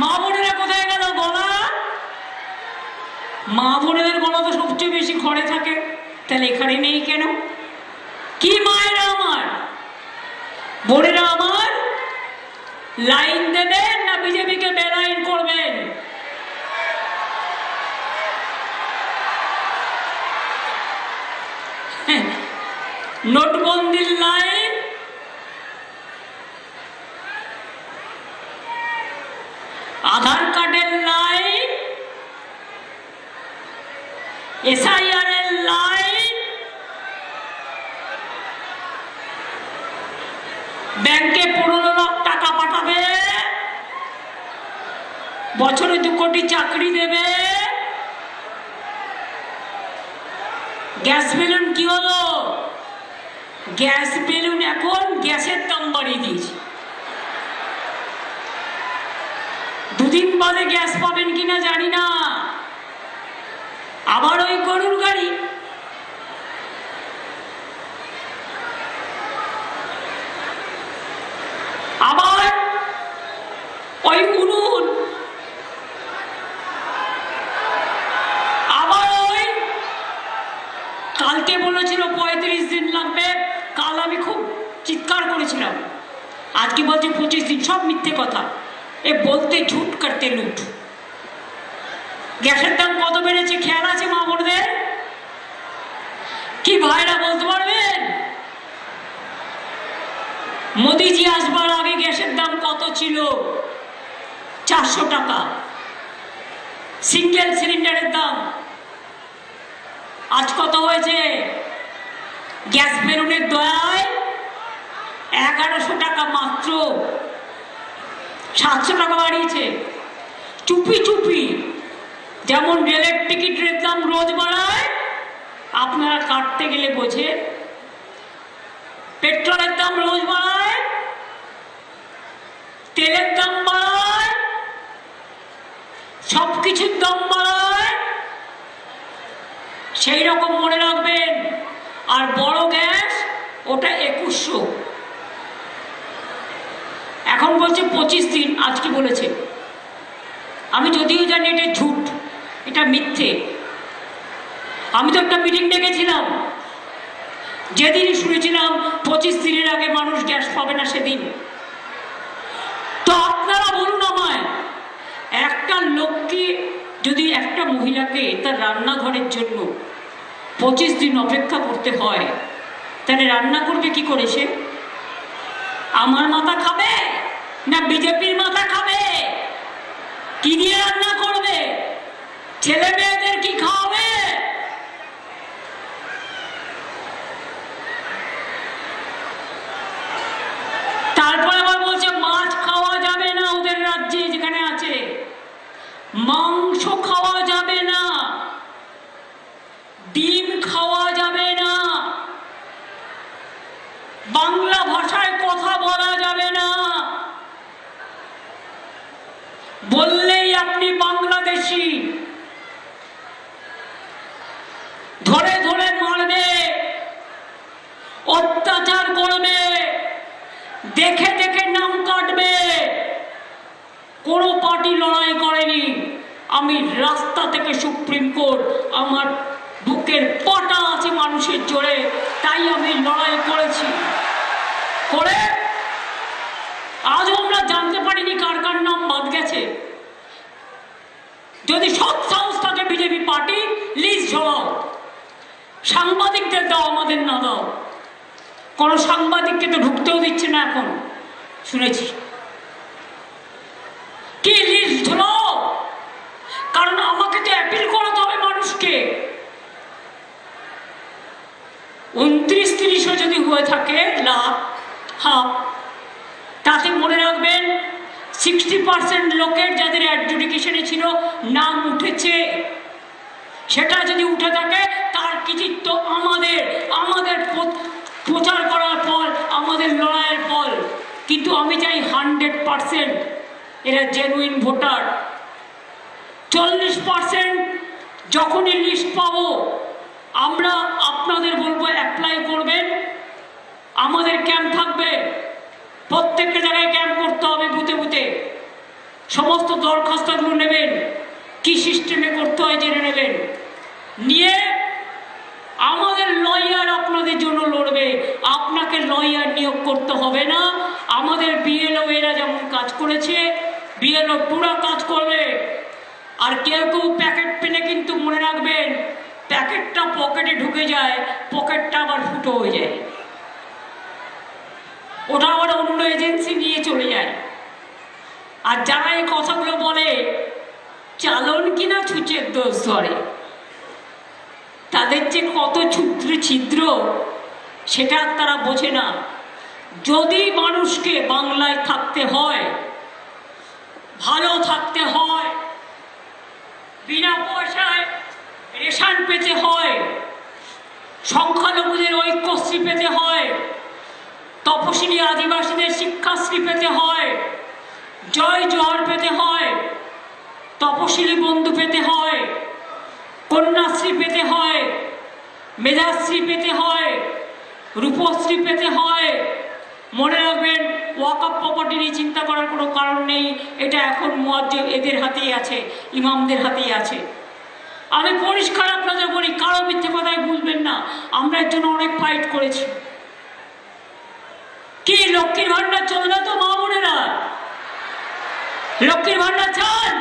মা বোনেরা কোথায় গেল? গলা, মা বোনেদের গলা তো সবচেয়ে বেশি ঘরে থাকে, তাহলে এখানে নেই কেন? কি মায়েরা আমার, বোনেরা আমার, লাইন দেবেন না বিজেপিকে বেলাইন করবেন? নোটবন্দির লাইন, আধার কার্ডের লাইন, এসআইআর এর লাইন, ব্যাংকে 15 লাখ টাকা পাঠাবে, বছরে 2 কোটি চাকরি দেবে। গ্যাস বেলুন কি হলো? গ্যাস বেলুন এখন গ্যাসের দাম বাড়িয়ে দিয়েছে। 2 দিন বাদে গ্যাস পাবেন কিনা জানি না। আবার ওই গরুর গাড়ি, আবার ওই উনুন, আবার ওই কালকে বলেছিল 35 দিন লাগবে, কাল আমি খুব চিৎকার করেছিলাম, আজকে বলছে 25 দিন। সব মিথ্যে কথা, এ বলতে ঝুট করতে লুট। গ্যাসের দাম কত বেড়েছে খেয়াল আছে মা বোনদের? কি ভাইরা বলতে পারবেন? মোদিজি আসবার আগে গ্যাসের দাম কত ছিল? 400 টাকা সিঙ্গেল সিলিন্ডারের দাম। আজ কত হয়েছে? গ্যাস বেলুনের দয়ায় 1100 টাকা মাত্র, 700 টাকা বাড়িয়েছে। চুপি চুপি, যেমন রেলের টিকিটের দাম রোজ বাড়ায়, আপনারা কাটতে গেলে বোঝে, পেট্রোলের দাম রোজ বাড়ায়, তেলের দাম বাড়ায়, সবকিছুর দাম বাড়ায়। সেই রকম মনে রাখবেন। আর বড় গ্যাস ওটা 2100, এখন বলছে 25 দিন, আজকে বলেছে। আমি যদিও জানি এটা ঝুট, এটা মিথ্যে। আমি তো একটা মিটিং ডেকেছিলাম, যেদিনই শুনেছিলাম 25 দিনের আগে মানুষ গ্যাস পাবে না সেদিন। তো আপনারা বলুন আমায়, একটা লোককে যদি, একটা মহিলাকে তার রান্নাঘরের জন্য 25 দিন অপেক্ষা করতে হয়, তাহলে রান্না করবে কি করে সে? আমার মাথা খাবে না বিজেপির মাথা খাবে? কি দিয়ে রান্না করবে? ছেলে মেয়েদের কি খাওয়াবে? তারপরে আবার বলছে মাছ খাওয়া যাবে না ওদের রাজ্যে, যেখানে আছে মাংস খাওয়া যাবে না, ডিম খাওয়া যাবে না, বাংলা ভাষায় কথা বলা যাবে না, বললেই আপনি বাংলাদেশি, ধরে ধরে মারবে, অত্যাচার করবে, দেখে দেখে নাম কাটবে। কোনো পার্টি লড়াই করেনি। আমি রাস্তা থেকে সুপ্রিম কোর্ট, আমার বুকের পাটা আছে মানুষের জোরে, তাই আমি লড়াই করেছি। করে আজও আমরা জানতে পারিনি কার কার নাম বাদ গেছে। যদি সৎ সাহস থাকে বিজেপি পার্টি, লিস্ট ঝোলাও, সাংবাদিকদের দাও, আমাদের না দাও। কোনো সাংবাদিককে তো ঢুকতেও দিচ্ছে না এখন, শুনেছি। কি লিস্ট ঝোলাও? কারণ আমাকে তো অ্যাপিল করাতে হবে মানুষকে। 29-30 যদি হয়ে থাকে লাখ, তাতে মনে রাখবেন 60% লোকের যাদের অ্যাডজুডিকেশনে ছিল নাম উঠেছে। সেটা যদি উঠে থাকে তার কৃতিত্ব আমাদের, আমাদের প্রচার করার ফল, আমাদের লড়াইয়ের ফল। কিন্তু আমি চাই 100% এরা জেনুইন ভোটার। 40% যখনই লিস্ট পাবো আমরা আপনাদের বলবো অ্যাপ্লাই করবেন। আমাদের ক্যাম্প থাকবে, প্রত্যেকটা জায়গায় ক্যাম্প করতে হবে, বুথে বুথে। সমস্ত দরখাস্তগুলো নেবেন, কি সিস্টেমে করতে হয় জেনে নেবেন, নিয়ে আমাদের লয়ার আপনাদের জন্য লড়বে। আপনাকে লয়ার নিয়োগ করতে হবে না। আমাদের বিএলও এরা যেমন কাজ করেছে, বিএলও পুরো কাজ করবে। আর কেউ কেউ প্যাকেট পেলে কিন্তু মনে রাখবেন, প্যাকেটটা পকেটে ঢুকে যায়, পকেটটা আবার ফুটো হয়ে যায়, ওটা আবার অন্য এজেন্সি নিয়ে চলে যায়। আর যারা এই কথাগুলো বলে চালন কিনা ছুঁচের দোষ ধরে, তাদের যে কত ছিদ্র সেটা তারা বোঝে না। যদি মানুষকে বাংলায় থাকতে হয়, ভালো থাকতে হয়, বিনা পয়সায় রেশন পেতে হয়, সংখ্যালঘুদের ঐক্যশ্রী পেতে হয়, তপশিলি আদিবাসীদের শিক্ষাশ্রী পেতে হয়, জয় জোহার পেতে হয়, তপশিলি বন্ধু পেতে হয়, কন্যাশ্রী পেতে হয়, মেধাশ্রী পেতে হয়, রূপশ্রী পেতে হয়, মনে রাখবেন ওয়াকফ প্রপার্টি নিয়ে চিন্তা করার কোনো কারণ নেই। এটা এখন মুয়াজ্জিন এদের হাতেই আছে, ইমামদের হাতেই আছে। আমি পরিষ্কার আপনাদের বলি, কারো মিথ্যে কথায় বুঝবেন না, আমরা এর জন্য অনেক ফাইট করেছি। কি লক্ষ্মীর ভান্ডার চলবে তো মা বোনেরা? লক্ষ্মীর ভান্ডার চান?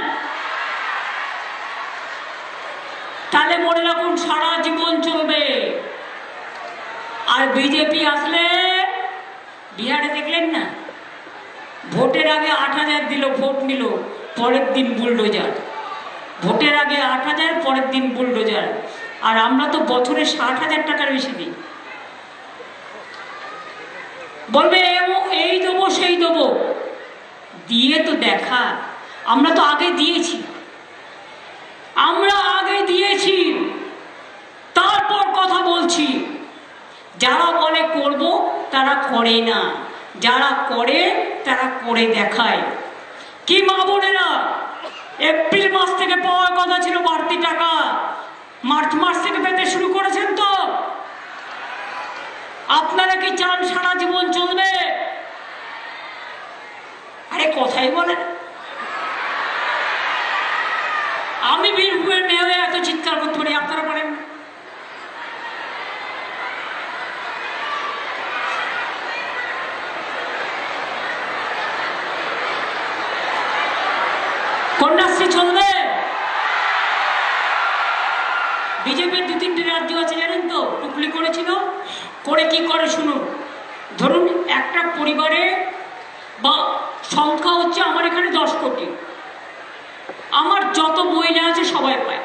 তাহলে মনে রাখুন সারা জীবন চলবে। আর বিজেপি আসলে, বিহারে দেখলেন না, ভোটের আগে 8,000 দিল, ভোট নিল, পরের দিন বুলডোজার। ভোটের আগে 8,000, পরের দিন বুলডোজার। আর আমরা তো বছরে 60,000 টাকার বেশি দিই। বলবে এই দেবো সেই দেবো, দিয়ে তো দেখা। আমরা তো আগে দিয়েছি, আমরা আগে দিয়েছি, তারপর কথা বলছি। যারা বলে করব তারা করে না, যারা করে তারা করে দেখায়। কি মা বোনেরা, এপ্রিল মাস থেকে পাওয়ার কথা ছিল বাড়তি টাকা, মার্চ মাস থেকে পেতে শুরু করেছেন তো? আপনারা কি চান সারা জীবন চলবে? আরে কথাই বলেন। আমি বীরভূমের মেয়ে হয়ে এত চিৎকার করতে পারি, আপনারা পারেন? কন্যাশ্রী চলবে? বিজেপির 2-3টে রাজ্য আছে জানেন তো, টুকলি করেছিল, করে কি করে শুনুন। ধরুন একটা পরিবারে বা সংখ্যা হচ্ছে আমার এখানে 10 কোটি, আমার যত মহিলা আছে সবাই পায়।